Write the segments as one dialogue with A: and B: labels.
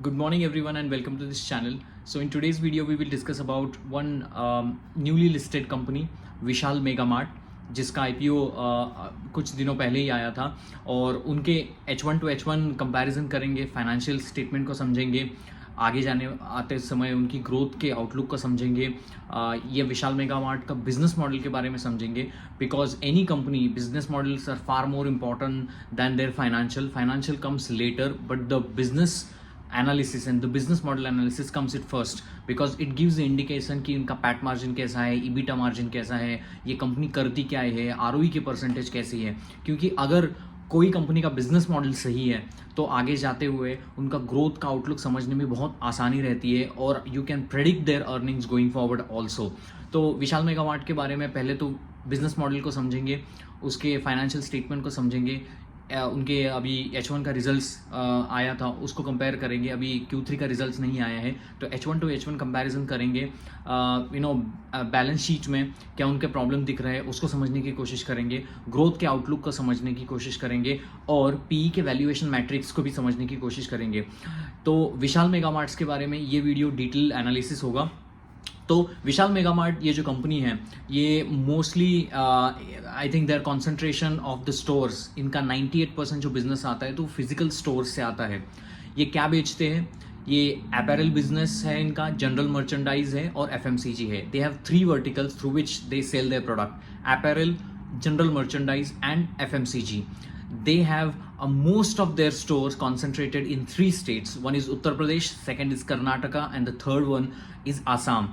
A: Good morning everyone and welcome to this channel. So in today's video we will discuss about one newly listed company Vishal Mega mart, जिसका IPO कुछ दिनों पहले ही आया था और उनके H1 to H1 कंपैरिजन करेंगे, financial statement को समझेंगे, आगे जाने आते समय उनकी ग्रोथ के आउटलुक को समझेंगे, ये विशाल मेगा मार्ट का बिजनेस मॉडल के बारे में समझेंगे because any company business models are far more important than their financial comes later but the business analysis and the business model analysis comes it first because it gives the indication कि इनका PAT margin कैसा है, EBITDA margin कैसा है, ये company करती क्या है, आरओई की परसेंटेज कैसी है. क्योंकि अगर कोई कंपनी का बिजनेस मॉडल सही है तो आगे जाते हुए उनका ग्रोथ का आउटलुक समझने में बहुत आसानी रहती है और you can predict there earnings going forward also. तो विशाल मेगा मार्ट के बारे में पहले तो बिजनेस मॉडल को समझेंगे, उसके फाइनेंशियल स्टेटमेंट को समझेंगे, उनके अभी H1 का रिजल्ट्स आया था उसको कंपेयर करेंगे, अभी Q3 का रिजल्ट्स नहीं आया है तो H1 टू H1 कंपैरिजन करेंगे. बैलेंस शीट में क्या उनके प्रॉब्लम दिख रहे हैं उसको समझने की कोशिश करेंगे, ग्रोथ के आउटलुक को समझने की कोशिश करेंगे और PE के वैल्यूएशन मैट्रिक्स को भी समझने की कोशिश करेंगे. तो विशाल मेगा मार्ट्स के बारे में ये वीडियो डिटेल एनालिसिस होगा. तो विशाल मेगा मार्ट ये जो कंपनी है ये mostly I think their concentration of the stores, इनका 98% जो बिजनेस आता है तो फिजिकल स्टोर्स से आता है. ये क्या बेचते हैं? ये अपैरल बिजनेस है, इनका जनरल मर्चेंडाइज है और FMCG है. They have 3 verticals through which they sell their product: apparel, general merchandise and FMCG. They have most of their stores concentrated in 3 states. One is Uttar Pradesh, second is Karnataka and the third one is Assam.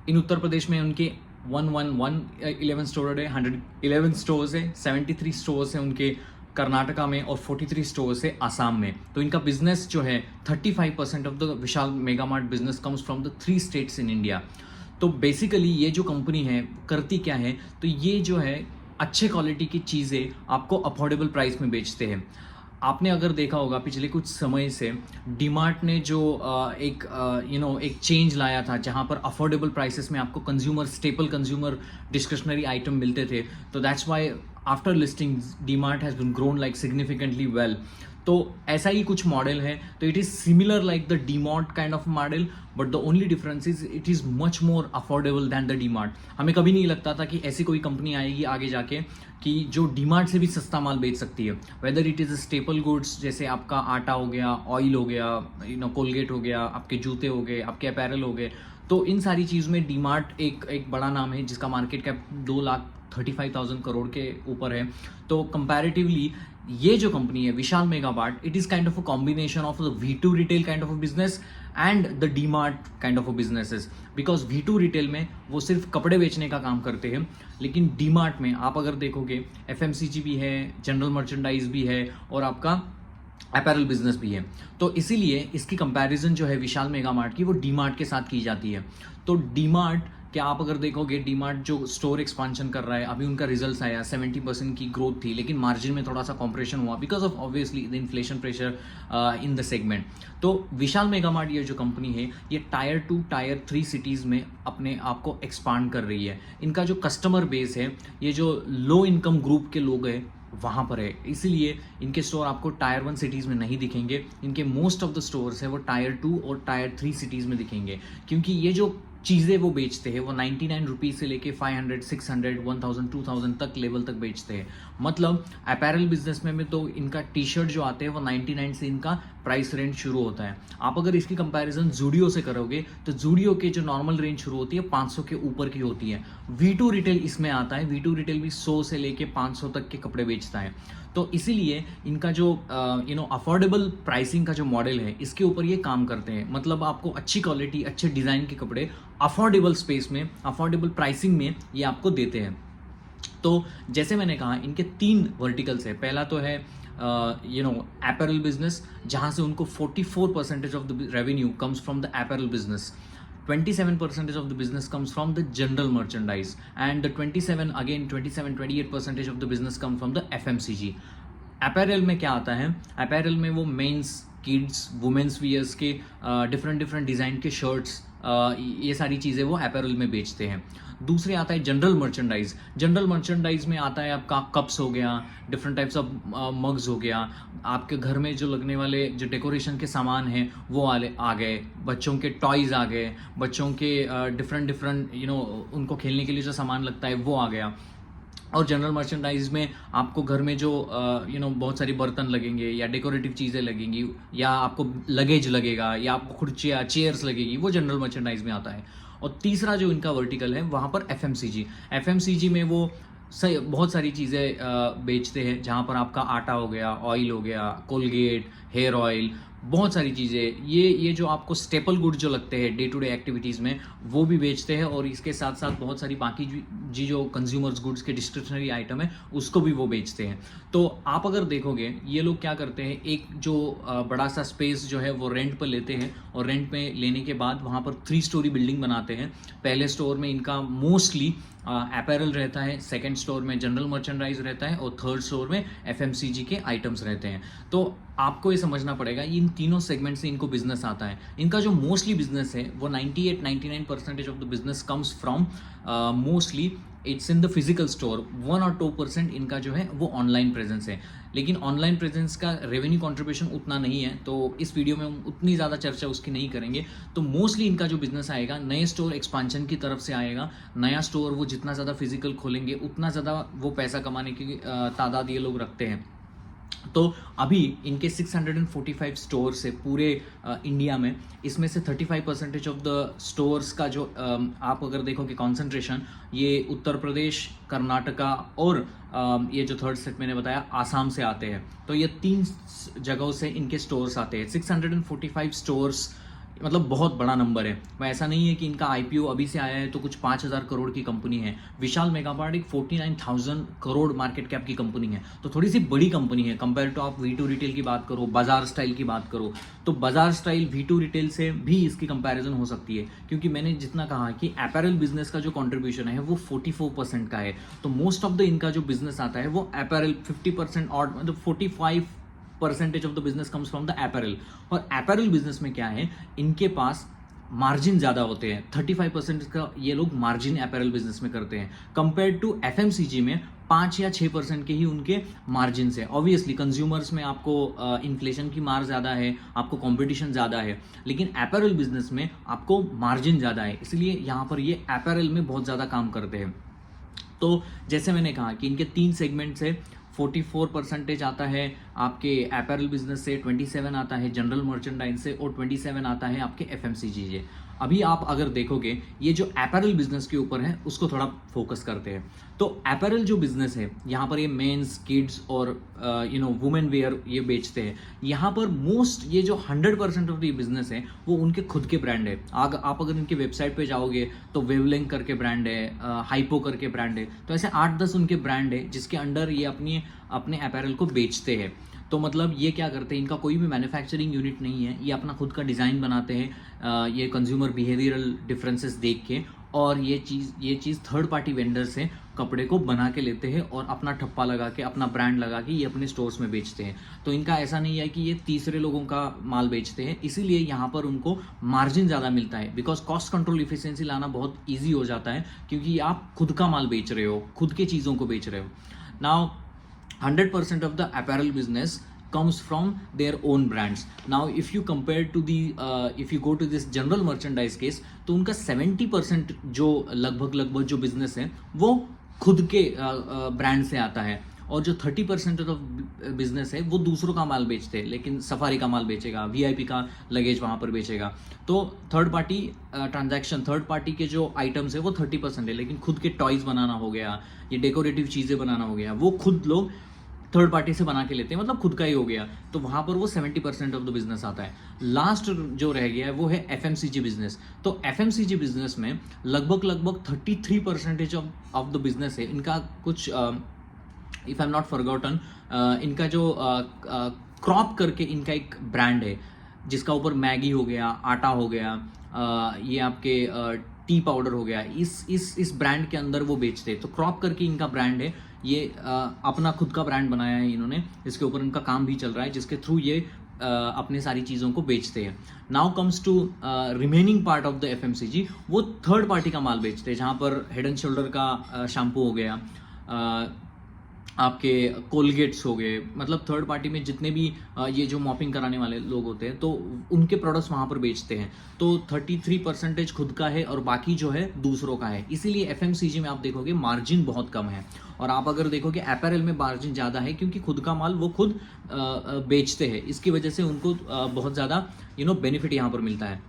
A: इन उत्तर प्रदेश में उनके 1111 store है, 111 stores है, 73 stores है उनके कर्नाटका में और 43 stores है आसाम में. तो इनका बिजनेस जो है 35% of the Vishal Mega mart business comes from the 3 states in India. तो बेसिकली ये जो कंपनी है करती क्या है, तो ये जो है अच्छे क्वालिटी की चीज़ें आपको अफोर्डेबल प्राइस में बेचते हैं. आपने अगर देखा होगा पिछले कुछ समय से डीमार्ट ने जो एक चेंज लाया था जहां पर अफोर्डेबल प्राइसेस में आपको स्टेपल कंज्यूमर डिस्क्रिशनरी आइटम मिलते थे. तो that's why after listing DMart has been grown like significantly well. तो ऐसा ही कुछ मॉडल है. तो it is similar like the DMart kind of model but the only difference is it is much more affordable than the DMart. हमें कभी नहीं लगता था कि ऐसी कोई कंपनी आएगी आगे जाके कि जो डीमार्ट से भी सस्ता माल बेच सकती है. Whether it is staple goods जैसे आपका आटा हो गया, ऑयल हो गया, कोलगेट हो गया, आपके जूते हो गए, आपके अपैरल हो गए. तो इन सारी चीज़ में डीमार्ट एक बड़ा नाम है जिसका मार्केट कैप 2,35,000 करोड़ के ऊपर है. तो कंपैरेटिवली ये जो कंपनी है Vishal Mega Mart, it is kind of a combination of the V2 retail kind of a business and the DMart kind of a businesses. Because V2 retail में वो सिर्फ कपड़े बेचने का काम करते हैं, लेकिन डीमार्ट में आप अगर देखोगे FMCG भी है, जनरल मर्चेंडाइज भी है और आपका अपैरल बिजनेस भी है. तो इसीलिए इसकी कंपैरिजन जो है विशाल मेगा मार्ट की वो डीमार्ट के साथ की जाती है. तो डीमार्ट क्या आप अगर देखोगे, डीमार्ट जो स्टोर एक्सपांशन कर रहा है, अभी उनका रिजल्ट आया, 70% की ग्रोथ थी, लेकिन मार्जिन में थोड़ा सा कॉम्प्रेशन हुआ because of obviously the inflation pressure in the segment. तो विशाल मेगा मार्ट ये जो कंपनी है ये टायर 2 टायर 3 सिटीज़ में अपने आप को एक्सपांड कर रही है. इनका जो कस्टमर बेस है ये जो लो इनकम ग्रुप के लोग हैं वहाँ पर है, इसीलिए इनके स्टोर आपको टायर 1 सिटीज़ में नहीं दिखेंगे. इनके मोस्ट ऑफ द स्टोर्स है वो टायर 2 और टायर 3 सिटीज़ में दिखेंगे क्योंकि ये जो चीज़ें वो बेचते हैं वो 99 रुपीज़ से लेके 500, 600, 1000, 2000 तक लेवल तक बेचते हैं. मतलब अपैरल बिजनेस में तो इनका टी शर्ट जो आते हैं वो 99 से इनका प्राइस रेंज शुरू होता है. आप अगर इसकी कंपैरिजन जूडियो से करोगे तो जूडियो के जो नॉर्मल रेंज शुरू होती है 500 के ऊपर की होती है. V2 रिटेल इसमें आता है, V2 रिटेल भी 100 से लेके 500 तक के कपड़े बेचता है. तो इसीलिए इनका जो अफोर्डेबल प्राइसिंग का जो मॉडल है इसके ऊपर ये काम करते हैं. मतलब आपको अच्छी क्वालिटी, अच्छे डिज़ाइन के कपड़े अफोर्डेबल स्पेस में, अफोर्डेबल प्राइसिंग में ये आपको देते हैं. तो जैसे मैंने कहा इनके 3 वर्टिकल्स है. पहला तो है अपैरल बिजनेस जहाँ से उनको 44% of the revenue comes from the apparel business, 27% of the business comes from the general merchandise and the 27-28% of the business come from the FMCG. Apparel में क्या आता है? अपैरल में वो मेंस, किड्स, वुमेंस वियर्स के different design के shirts ये सारी चीज़ें वो अपैरल में बेचते हैं। दूसरे आता है जनरल मर्चेंडाइज। जनरल मर्चेंडाइज में आता है आपका कप्स हो गया, डिफरेंट टाइप्स ऑफ मग्स हो गया, आपके घर में जो लगने वाले जो डेकोरेशन के सामान हैं वो आ गए, बच्चों के टॉयज़ आ गए, बच्चों के डिफरेंट डिफरेंट उनको खेलने के लिए जो सामान लगता है वो आ गया। और जनरल मर्चेंडाइज में आपको घर में जो बहुत सारी बर्तन लगेंगे या डेकोरेटिव चीज़ें लगेंगी या आपको लगेज लगेगा या आपको कुर्सियाँ चेयर्स लगेगी, वो जनरल मर्चेंडाइज में आता है। और तीसरा जो इनका वर्टिकल है वहाँ पर एफएमसीजी में वो बहुत सारी चीज़ें बेचते हैं, जहाँ पर आपका आटा हो गया, ऑयल हो गया, कोलगेट, हेयर ऑयल, बहुत सारी चीज़ें, ये जो आपको स्टेपल गुड्स जो लगते हैं डे टू डे एक्टिविटीज़ में, वो भी बेचते हैं। और इसके साथ साथ बहुत सारी बाकी जो कंज्यूमर्स गुड्स के डिस्क्रिप्शनरी आइटम है उसको भी वो बेचते हैं। तो आप अगर देखोगे ये लोग क्या करते हैं, एक जो बड़ा सा स्पेस जो है वो रेंट पर लेते हैं और रेंट पे लेने के बाद वहाँ पर 3 स्टोरी बिल्डिंग बनाते हैं। पहले स्टोर में इनका मोस्टली अपैरल रहता है, सेकंड स्टोर में जनरल मर्चेंडाइज रहता है और थर्ड स्टोर में एफएमसीजी के आइटम्स रहते हैं। तो आपको ये समझना पड़ेगा इन तीनों सेगमेंट से इनको बिजनेस आता है। इनका जो मोस्टली बिजनेस है वो 98-99% of the business comes from mostly it's in the physical store. 1 और 2% इनका जो है वो ऑनलाइन प्रेजेंस है, लेकिन ऑनलाइन प्रेजेंस का रेवेन्यू कंट्रीब्यूशन उतना नहीं है, तो इस वीडियो में हम उतनी ज़्यादा चर्चा उसकी नहीं करेंगे। तो मोस्टली इनका जो बिजनेस आएगा नए स्टोर एक्सपांशन की तरफ से आएगा। नया स्टोर वो जितना ज़्यादा फिजिकल खोलेंगे उतना ज़्यादा वो पैसा कमाने की तादाद ये लोग रखते हैं। तो अभी इनके 645 स्टोर्स है पूरे इंडिया में, इसमें से 35% ऑफ द स्टोर्स का जो आप अगर देखोगे कॉन्सेंट्रेशन, ये उत्तर प्रदेश, कर्नाटका और ये जो थर्ड स्टेट मैंने बताया आसाम से आते हैं। तो ये 3 जगहों से इनके स्टोर्स आते हैं। 645 स्टोर्स मतलब बहुत बड़ा नंबर है। वह ऐसा नहीं है कि इनका आईपीओ अभी से आया है तो कुछ 5,000 करोड़ की कंपनी है। विशाल मेगामार्ट एक 49,000 करोड़ मार्केट कैप की कंपनी है, तो थोड़ी सी बड़ी कंपनी है कंपेयर टू आप V2 रिटेल की बात करो, बाजार स्टाइल की बात करो, तो बाजार स्टाइल V2 रिटेल से भी इसकी कंपैरिजन हो सकती है। क्योंकि मैंने जितना कहा कि अपैरल बिजनेस का जो कॉन्ट्रीब्यूशन है वो 44% का है, तो मोस्ट ऑफ द इनका जो बिजनेस आता है वो अपैरल 50% और मतलब 45% of the business comes from the apparel. और अपैरल बिजनेस में क्या है, इनके पास मार्जिन ज़्यादा होते हैं। 35% का ये लोग मार्जिन अपैरल बिजनेस में करते हैं, कंपेयर टू एफएमसीजी में 5 या 6% के ही उनके मार्जिन है। ऑब्वियसली कंज्यूमर्स में आपको इन्फ्लेशन की मार ज़्यादा है, आपको कंपटीशन ज़्यादा है, लेकिन अपैरल बिजनेस में आपको मार्जिन ज़्यादा है, इसलिए यहाँ पर ये अपैरल में बहुत ज़्यादा काम करते हैं। तो जैसे मैंने कहा कि इनके 3 सेगमेंट्स है। 44% आता है आपके अपैरल बिजनेस से, 27 आता है जनरल मर्चेंडाइज से और 27 आता है आपके एफएमसीजी से। अभी आप अगर देखोगे ये जो अपैरल बिजनेस के ऊपर है उसको थोड़ा फोकस करते हैं। तो अपैरल जो बिजनेस है यहाँ पर ये मेंस, किड्स और वुमेन वेयर ये बेचते हैं। यहाँ पर मोस्ट ये जो 100% ऑफ द बिजनेस है वो उनके खुद के ब्रांड है। आप अगर इनके वेबसाइट पे जाओगे तो वेवलेंग करके ब्रांड है, हाइपो करके ब्रांड है, तो ऐसे 8-10 उनके ब्रांड है जिसके अंडर ये अपने अपैरल को बेचते हैं। तो मतलब ये क्या करते हैं, इनका कोई भी मैन्युफैक्चरिंग यूनिट नहीं है, ये अपना खुद का डिज़ाइन बनाते हैं ये कंज्यूमर बिहेवियरल डिफरेंसेस देख के, और ये चीज़ थर्ड पार्टी वेंडर से कपड़े को बना के लेते हैं और अपना ठप्पा लगा के, अपना ब्रांड लगा के ये अपने स्टोर्स में बेचते हैं। तो इनका ऐसा नहीं है कि ये तीसरे लोगों का माल बेचते हैं, इसीलिए यहाँ पर उनको मार्जिन ज़्यादा मिलता है, बिकॉज कॉस्ट कंट्रोल इफिशिएंसी लाना बहुत ईजी हो जाता है, क्योंकि आप खुद का माल बेच रहे हो, खुद के चीज़ों को बेच रहे हो। Now 100% of the apparel business comes from their own brands. Now if you compare to the if you go to this general merchandise case, तो उनका 70% जो लगभग जो बिजनेस है वो खुद के ब्रांड से आता है, और जो 30% ऑफ बिजनेस है वो दूसरों का माल बेचते हैं, लेकिन सफारी का माल बेचेगा, वीआईपी का लगेज वहाँ पर बेचेगा। तो third party transaction, third party के जो आइटम्स है वो 30% है, लेकिन खुद के टॉयज़ बनाना हो गया, ये डेकोरेटिव चीज़ें बनाना हो गया, वो खुद लोग थर्ड पार्टी से बना के लेते हैं, मतलब खुद का ही हो गया, तो वहाँ पर वो 70% ऑफ द बिजनेस आता है। लास्ट जो रह गया है वो है एफएमसीजी बिजनेस। तो एफएमसीजी बिजनेस में लगभग 33% ऑफ द बिजनेस है इनका। कुछ if I am not forgotten, इनका जो क्रॉप करके इनका एक ब्रांड है जिसका ऊपर मैगी हो गया, आटा हो गया, ये आपके टी पाउडर हो गया, इस ब्रांड के अंदर वो बेचते हैं। तो क्रॉप करके इनका ब्रांड है, ये अपना खुद का ब्रांड बनाया है इन्होंने, इसके ऊपर इनका काम भी चल रहा है, जिसके थ्रू ये अपने सारी चीज़ों को बेचते हैं। Now comes to remaining part of the FMCG, वो थर्ड पार्टी का माल बेचते हैं, जहाँ पर हेड एंड शोल्डर का शैम्पू हो गया, आपके कोलगेट्स हो गए, मतलब थर्ड पार्टी में जितने भी ये जो मॉपिंग कराने वाले लोग होते हैं तो उनके प्रोडक्ट्स वहाँ पर बेचते हैं। तो 33% खुद का है और बाकी जो है दूसरों का है। इसीलिए FMCG में आप देखोगे मार्जिन बहुत कम है, और आप अगर देखोगे अपैरल में मार्जिन ज़्यादा है, क्योंकि खुद का माल वो खुद बेचते हैं। इसकी वजह से उनको बहुत ज़्यादा बेनिफिट यहाँ पर मिलता है।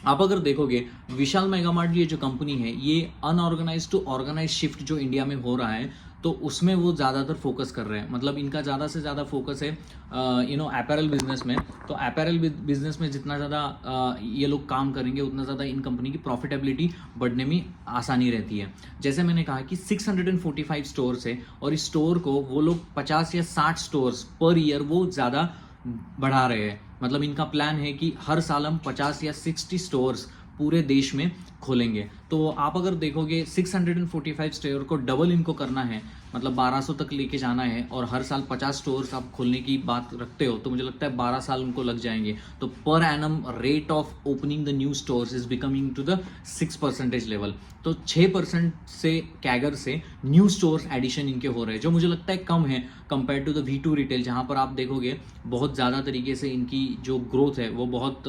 A: आप अगर देखोगे विशाल मेगा मार्ट ये जो कंपनी है, ये अनऑर्गेनाइज टू ऑर्गेनाइज शिफ्ट जो इंडिया में हो रहा है, तो उसमें वो ज़्यादातर फोकस कर रहे हैं। मतलब इनका ज़्यादा से ज़्यादा फोकस है अपैरल बिजनेस में। तो अपैरल बिजनेस में जितना ज़्यादा ये लोग काम करेंगे, उतना ज़्यादा इन कंपनी की प्रॉफिटेबिलिटी बढ़ने में आसानी रहती है। जैसे मैंने कहा कि 645 स्टोर्स है, और इस स्टोर को वो लोग 50 या 60 स्टोर्स पर ईयर वो ज़्यादा बढ़ा रहे हैं। मतलब इनका प्लान है कि हर साल हम 50 या 60 स्टोर्स पूरे देश में खोलेंगे। तो आप अगर देखोगे 645 स्टोर को डबल इनको करना है, मतलब 1200 तक लेके जाना है, और हर साल 50 स्टोर्स आप खोलने की बात रखते हो, तो मुझे लगता है 12 साल उनको लग जाएंगे। तो per annum rate of opening the new stores is becoming too the 6% level. तो 6% से कैगर से न्यू स्टोर्स एडिशन इनके हो रहे हैं, जो मुझे लगता है कम है compare to the V2 retail, जहाँ पर आप देखोगे बहुत ज़्यादा तरीके से इनकी जो ग्रोथ है वो बहुत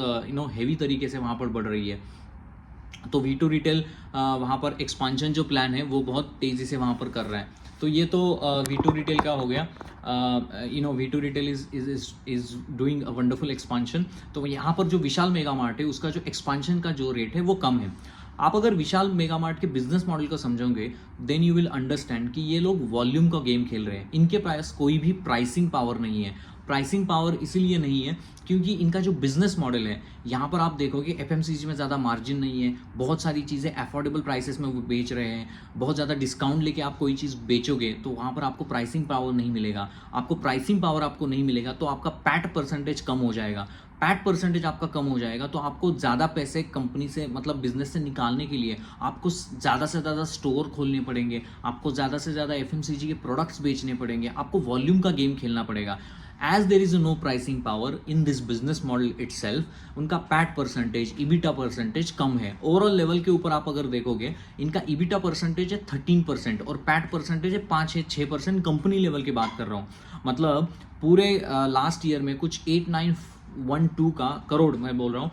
A: हेवी तरीके से वहाँ पर बढ़ रही है। तो V2 रिटेल वहाँ पर एक्सपांशन जो प्लान है वो बहुत तेज़ी से वहाँ पर कर रहा है। तो ये तो V2 रिटेल का हो गया। V2 retail is doing a wonderful expansion. तो यहाँ पर जो विशाल मेगा मार्ट है उसका जो एक्सपांशन का जो रेट है वो कम है। आप अगर विशाल मेगा मार्ट के बिजनेस मॉडल को समझोगे, देन यू विल अंडरस्टैंड कि ये लोग वॉल्यूम का गेम खेल रहे हैं। इनके पास कोई भी प्राइसिंग पावर नहीं है। प्राइसिंग पावर इसीलिए नहीं है क्योंकि इनका जो बिजनेस मॉडल है, यहाँ पर आप देखोगे FMCG में ज़्यादा मार्जिन नहीं है, बहुत सारी चीज़ें अफोर्डेबल प्राइसेस में वो बेच रहे हैं। बहुत ज़्यादा डिस्काउंट लेके आप कोई चीज़ बेचोगे तो वहाँ पर आपको प्राइसिंग पावर नहीं मिलेगा। आपको प्राइसिंग पावर आपको नहीं मिलेगा तो आपका पैट परसेंटेज कम हो जाएगा। पैट परसेंटेज आपका कम हो जाएगा तो आपको ज़्यादा पैसे कंपनी से, मतलब बिजनेस से निकालने के लिए आपको ज़्यादा से ज़्यादा स्टोर खोलने पड़ेंगे, आपको ज़्यादा से ज़्यादा FMCG के प्रोडक्ट्स बेचने पड़ेंगे, आपको वॉल्यूम का गेम खेलना पड़ेगा। As there is no pricing power in this business model itself, उनका पैट परसेंटेज, EBITDA परसेंटेज कम है। ओवरऑल लेवल के ऊपर आप अगर देखोगे इनका EBITDA परसेंटेज है 13% और पैट परसेंटेज है 5-6%। कंपनी लेवल की बात कर रहा हूँ, मतलब पूरे लास्ट ईयर में कुछ 8912 करोड़ मैं बोल रहा हूँ,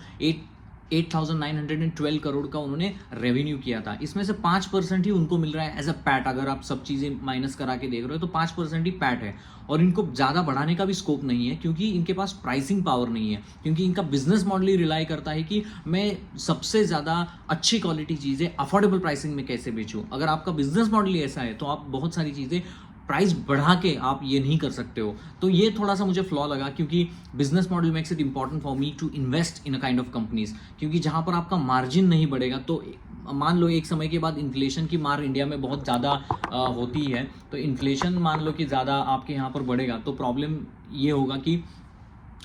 A: 8,912 करोड़ का उन्होंने रेवेन्यू किया था। इसमें से 5% ही उनको मिल रहा है एज अ पैट। अगर आप सब चीज़ें माइनस करा के देख रहे हो तो 5% ही पैट है, और इनको ज़्यादा बढ़ाने का भी स्कोप नहीं है क्योंकि इनके पास प्राइसिंग पावर नहीं है। क्योंकि इनका बिजनेस मॉडल ही रिलाई करता है कि मैं सबसे ज़्यादा अच्छी क्वालिटी चीज़ें अफोर्डेबल प्राइसिंग में कैसे बेचूँ। अगर आपका बिजनेस मॉडल ही ऐसा है तो आप बहुत सारी चीज़ें प्राइस बढ़ा के आप ये नहीं कर सकते हो। तो ये थोड़ा सा मुझे फ्लॉ लगा, क्योंकि business model makes it important for me to invest in a kind of companies. क्योंकि जहाँ पर आपका मार्जिन नहीं बढ़ेगा, तो मान लो एक समय के बाद इन्फ्लेशन की मार इंडिया में बहुत ज़्यादा होती है, तो इन्फ्लेशन मान लो कि ज़्यादा आपके यहाँ पर बढ़ेगा, तो प्रॉब्लम ये होगा कि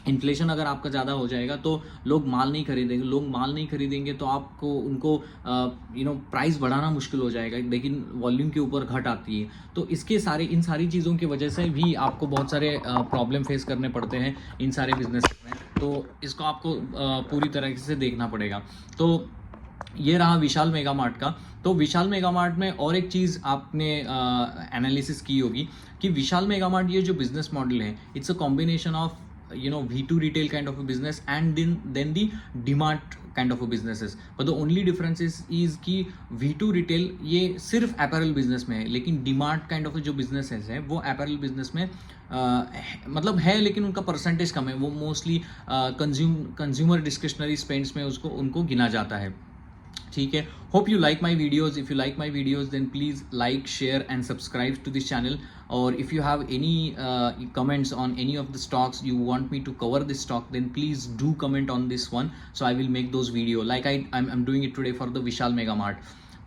A: इन्फ्लेशन अगर आपका ज़्यादा हो जाएगा तो लोग माल नहीं खरीदेंगे। लोग माल नहीं खरीदेंगे तो आपको उनको प्राइस बढ़ाना मुश्किल हो जाएगा, लेकिन वॉल्यूम के ऊपर घट आती है। तो इन सारी चीज़ों की वजह से भी आपको बहुत सारे प्रॉब्लम फेस करने पड़ते हैं इन सारे बिजनेस में। तो इसको आपको पूरी तरह से देखना पड़ेगा। तो ये रहा विशाल मेगा मार्ट का। तो विशाल मेगा मार्ट में और एक चीज़ आपने एनालिसिस की होगी कि विशाल मेगा मार्ट ये जो बिजनेस मॉडल है, it's a combination of V2 retail kind of a business and then the DMart kind of a businesses. But the only difference is कि V2 retail ये सिर्फ apparel business में है, लेकिन DMart kind of जो businesses है वो apparel business में मतलब है, लेकिन उनका परसेंटेज कम है। वो मोस्टली कंज्यूमर डिस्क्रिशनरी स्पेंड्स में उनको गिना जाता है। ठीक है, hope you like my videos. If you like my videos then please like, share and subscribe to this channel. और if you have any comments on any of the stocks you want me to cover this stock, then please do comment on this one, so I will make those video like I'm doing it today for the Vishal Mega mart.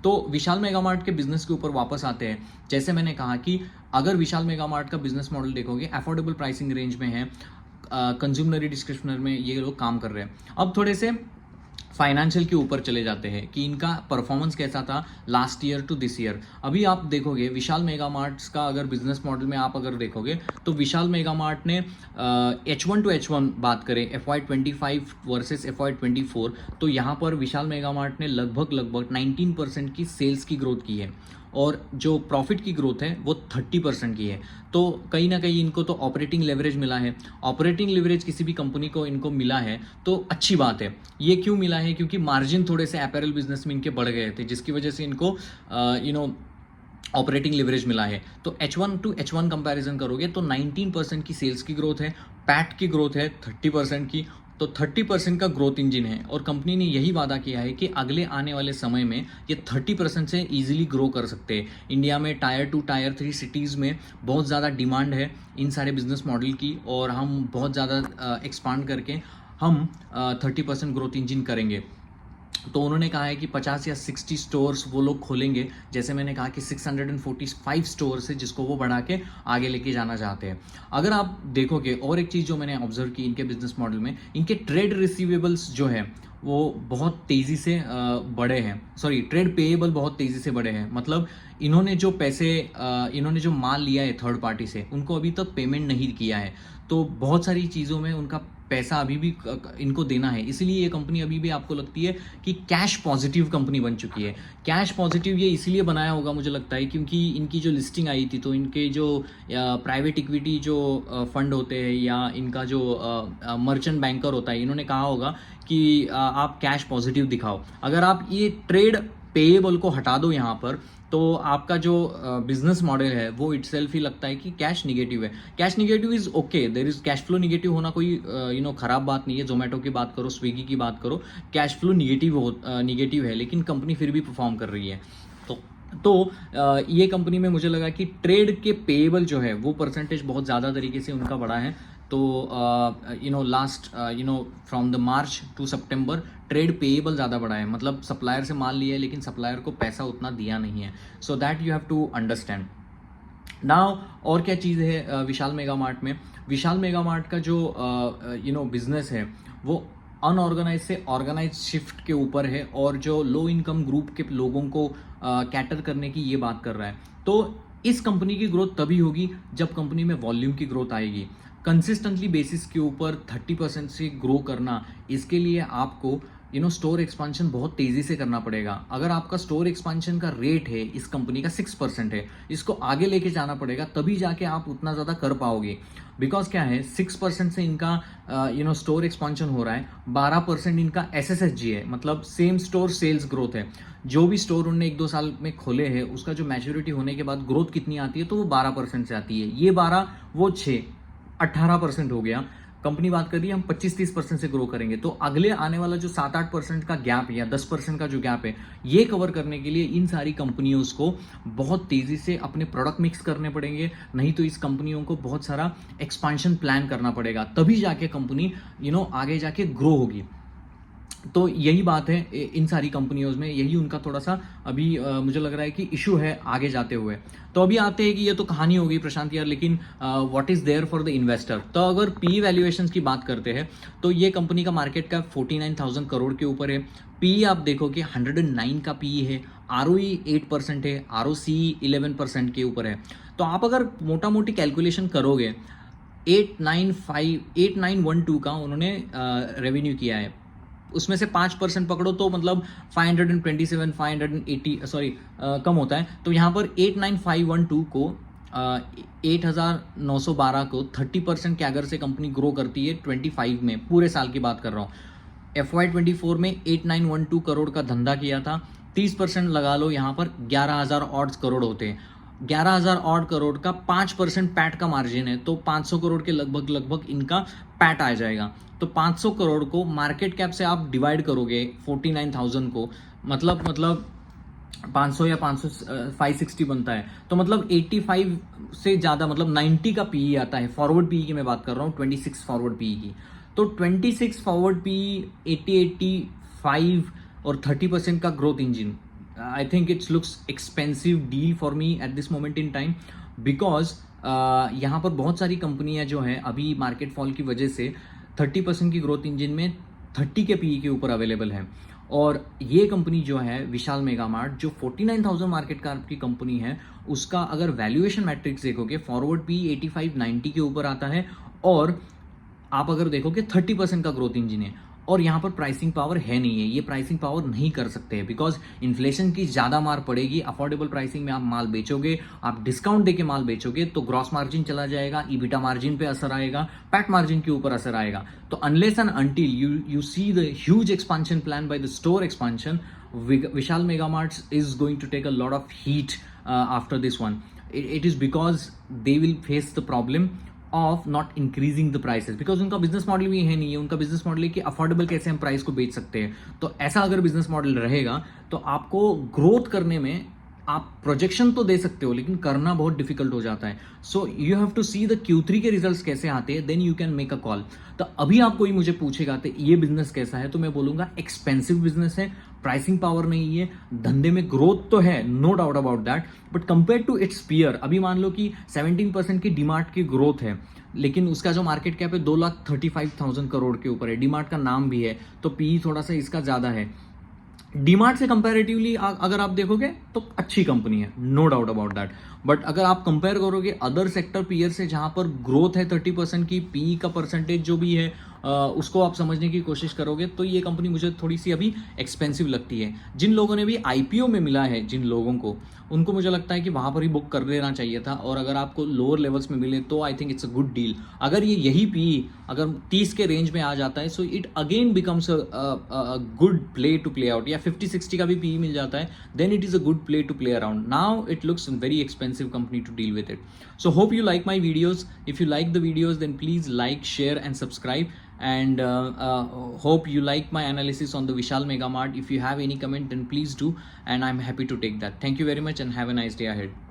A: तो विशाल Mega mart के business के ऊपर वापस आते हैं। जैसे मैंने कहा कि अगर विशाल मेगा मार्ट का बिजनेस मॉडल देखोगे, अफोर्डेबल प्राइसिंग रेंज में है, कंज्यूमरी डिस्क्रिप्शनर में ये लोग काम कर रहे हैं। अब थोड़े से फाइनेंशियल के ऊपर चले जाते हैं कि इनका परफॉर्मेंस कैसा था last year to this year. अभी आप देखोगे विशाल मेगा मार्ट्स का अगर बिजनेस मॉडल में आप अगर देखोगे तो विशाल मेगा मार्ट ने H1 टू H1 बात करें FY25 वर्सेस FY24, तो यहाँ पर विशाल मेगा मार्ट ने लगभग 19% की सेल्स की ग्रोथ की है और जो प्रॉफिट की ग्रोथ है वो 30% की है। तो कहीं ना कहीं इनको तो ऑपरेटिंग लेवरेज मिला है। ऑपरेटिंग लेवरेज किसी भी कंपनी को इनको मिला है तो अच्छी बात है। ये क्यों मिला है? क्योंकि मार्जिन थोड़े से अपैरल बिजनेस में इनके बढ़ गए थे, जिसकी वजह से इनको ऑपरेटिंग लिवरेज मिला है। तो H1 टू H1 कंपैरिजन करोगे तो 19% की सेल्स की ग्रोथ है, पैट की ग्रोथ है 30% की, तो 30% का ग्रोथ इंजन है। और कंपनी ने यही वादा किया है कि अगले आने वाले समय में ये 30% से ईजिली ग्रो कर सकते हैं। इंडिया में टायर 2 टायर 3 सिटीज़ में बहुत ज़्यादा डिमांड है इन सारे बिजनेस मॉडल की, और हम बहुत ज़्यादा एक्सपांड करके हम 30% ग्रोथ इंजन करेंगे। तो उन्होंने कहा है कि 50 या 60 स्टोर्स वो लोग खोलेंगे। जैसे मैंने कहा कि 645 स्टोर्स है जिसको वो बढ़ा के आगे लेके जाना चाहते हैं। अगर आप देखोगे, और एक चीज़ जो मैंने ऑब्जर्व की इनके बिजनेस मॉडल में, इनके ट्रेड रिसीवेबल्स जो है वो बहुत तेज़ी से बढ़े हैं। सॉरी, ट्रेड पेएबल बहुत तेज़ी से बढ़े हैं। मतलब इन्होंने जो पैसे इन्होंने जो माल लिया है थर्ड पार्टी से, उनको अभी तक पेमेंट नहीं किया है। तो बहुत सारी चीज़ों में उनका पैसा अभी भी इनको देना है। इसीलिए ये कंपनी अभी भी आपको लगती है कि कैश पॉजिटिव कंपनी बन चुकी है। कैश पॉजिटिव ये इसलिए बनाया होगा मुझे लगता है क्योंकि इनकी जो लिस्टिंग आई थी, तो इनके जो प्राइवेट इक्विटी जो फंड होते हैं या इनका जो मर्चेंट बैंकर होता है, इन्होंने कहा होगा कि आप कैश पॉजिटिव दिखाओ। अगर आप ये ट्रेड पेएबल को हटा दो यहाँ पर, तो आपका जो बिजनेस मॉडल है वो इटसेल्फ ही लगता है कि कैश निगेटिव है। Cash negative is okay, there is cash flow negative होना कोई खराब बात नहीं है। जोमेटो की बात करो, स्विगी की बात करो, कैश फ्लो निगेटिव है, लेकिन कंपनी फिर भी परफॉर्म कर रही है। तो ये कंपनी में मुझे लगा कि ट्रेड के पेएबल जो है वो परसेंटेज बहुत ज़्यादा तरीके से उनका बढ़ा है। तो last from the March two September trade payable ज़्यादा बढ़ा है। मतलब सप्लायर से माल लिया है लेकिन सप्लायर को पैसा उतना दिया नहीं है। So that you have to understand now. और क्या चीज़ है विशाल मेगा मार्ट में? विशाल मेगा मार्ट का जो बिजनेस है वो अनऑर्गेनाइज से ऑर्गेनाइज शिफ्ट के ऊपर है, और जो लो इनकम ग्रुप के लोगों को कैटर करने की ये बात कर रहा है। तो इस कंपनी की ग्रोथ तभी होगी जब कंपनी में वॉल्यूम की ग्रोथ आएगी। कंसिस्टेंटली बेसिस के ऊपर 30% से ग्रो करना, इसके लिए आपको स्टोर एक्सपांशन बहुत तेज़ी से करना पड़ेगा। अगर आपका स्टोर एक्सपांशन का रेट है इस कंपनी का 6% है, इसको आगे लेके जाना पड़ेगा, तभी जाके आप उतना ज़्यादा कर पाओगे। बिकॉज क्या है, 6% से इनका स्टोर एक्सपांशन हो रहा है, 12% इनका SSSG है, मतलब सेम स्टोर सेल्स ग्रोथ है। जो भी स्टोर उनने 1-2 साल में खोले हैं उसका जो मैच्योरिटी होने के बाद ग्रोथ कितनी आती है, तो वो 12% से आती है। ये 12, वो 6, 18% हो गया। कंपनी बात कर रही है हम 25-30% से ग्रो करेंगे। तो अगले आने वाला जो 7-8% का गैप या 10% का जो गैप है, ये कवर करने के लिए इन सारी कंपनियों को बहुत तेज़ी से अपने प्रोडक्ट मिक्स करने पड़ेंगे। नहीं तो इस कंपनियों को बहुत सारा एक्सपांशन प्लान करना पड़ेगा, तभी जाके कंपनी आगे जाके ग्रो होगी। तो यही बात है इन सारी कंपनियों में, यही उनका थोड़ा सा अभी मुझे लग रहा है कि इशू है आगे जाते हुए। तो अभी आते हैं कि ये तो कहानी हो गई प्रशांत यार, लेकिन what is there for the investor. तो अगर पी वैल्यूएशंस की बात करते हैं तो ये कंपनी का मार्केट कैप 49,000 करोड़ के ऊपर है। पी आप देखो कि 109 का पी है, ROE 8% है, ROC 11% के ऊपर है। तो आप अगर मोटा मोटी कैलकुलेशन करोगे, 8912 का उन्होंने रेवेन्यू किया है, उसमें से 5% पकड़ो तो मतलब 527 580 सॉरी कम होता है। तो यहाँ पर 89512 को 8,912 को 30% कैगर से कंपनी ग्रो करती है 25 में, पूरे साल की बात कर रहा हूँ। FY24 में 8912 करोड़ का धंधा किया था, 30% लगा लो, यहाँ पर 11,000 ऑड करोड़ होते हैं। 11,000 ऑड करोड़ का 5% पैट का मार्जिन है, तो 500 करोड़ के लगभग इनका पैट आ जाएगा। तो 500 करोड़ को मार्केट कैप से आप डिवाइड करोगे 49,000 को, मतलब 500 या 500 560 बनता है। तो मतलब 85 से ज़्यादा, मतलब 90 का पीई आता है। फॉरवर्ड पीई की मैं बात कर रहा हूँ, 26 फॉरवर्ड पीई की। तो 26 फॉरवर्ड पीई, 85 और 30% का growth engine, I think it looks expensive deal for me at this moment in time, because यहाँ पर बहुत सारी कंपनियाँ जो हैं अभी मार्केट फॉल की वजह से 30% की ग्रोथ इंजन में 30 के पीई के ऊपर अवेलेबल है। और ये कंपनी जो है विशाल मेगा मार्ट, जो 49,000 मार्केट कैप की कंपनी है, उसका अगर वैल्यूएशन मैट्रिक्स देखोगे फॉरवर्ड पी 85-90 के ऊपर आता है, और आप अगर देखोगे 30% का ग्रोथ इंजन है, और यहाँ पर प्राइसिंग पावर है नहीं है, ये प्राइसिंग पावर नहीं कर सकते हैं बिकॉज इन्फ्लेशन की ज़्यादा मार पड़ेगी। अफोर्डेबल प्राइसिंग में आप माल बेचोगे, आप डिस्काउंट देके माल बेचोगे तो ग्रॉस मार्जिन चला जाएगा, ईबिटा मार्जिन पे असर आएगा, पैट मार्जिन के ऊपर असर आएगा। तो unless and until you see the huge expansion plan by the store expansion, Vishal Mega Marts is going to take a lot of heat after this one. It is because they will face the problem of not increasing the prices, because उनका business model भी है नहीं है। उनका business model है कि affordable कैसे हम प्राइस को बेच सकते हैं। तो ऐसा अगर बिजनेस मॉडल रहेगा तो आपको ग्रोथ करने में, आप प्रोजेक्शन तो दे सकते हो लेकिन करना बहुत डिफिकल्ट हो जाता है। So you have to see the Q3 के रिजल्ट्स कैसे आते हैं, then you can make a call. तो अभी आप कोई मुझे पूछेगा तो ये बिजनेस कैसा है, तो मैं बोलूंगा एक्सपेंसिव बिजनेस है, प्राइसिंग पावर नहीं है, धंधे में ग्रोथ तो है, no doubt about that, but compare to its peer, अभी मान लो कि 17% की डीमार्ट की ग्रोथ है, लेकिन उसका जो मार्केट कैप है 2,35,000 करोड़ के ऊपर है, डीमार्ट का नाम भी है, तो पी थोड़ा सा इसका ज़्यादा है। डीमार्ट से कंपैरेटिवली अगर आप देखोगे तो अच्छी कंपनी है, no doubt about that, but अगर आप कंपेयर करोगे अदर सेक्टर पीयर से जहां पर ग्रोथ है 30% की, पी का परसेंटेज जो भी है उसको आप समझने की कोशिश करोगे तो ये कंपनी मुझे थोड़ी सी अभी एक्सपेंसिव लगती है। जिन लोगों ने भी आईपीओ में मिला है, जिन लोगों को, उनको मुझे लगता है कि वहाँ पर ही बुक कर लेना चाहिए था, और अगर आपको लोअर लेवल्स में मिले तो I think it's a good deal. अगर ये यही पी अगर 30 के रेंज में आ जाता है, so it again becomes a good play to play out, या 50-60 का भी पी मिल जाता है, then it is a good play to play around. Now it looks very expensive company to deal with it. So hope you like my videos. If you like the videos, then please like, share and subscribe, and hope you like my analysis on the Vishal Mega Mart. If you have any comment, then please do, and I'm happy to take that. Thank you very much and have a nice day ahead.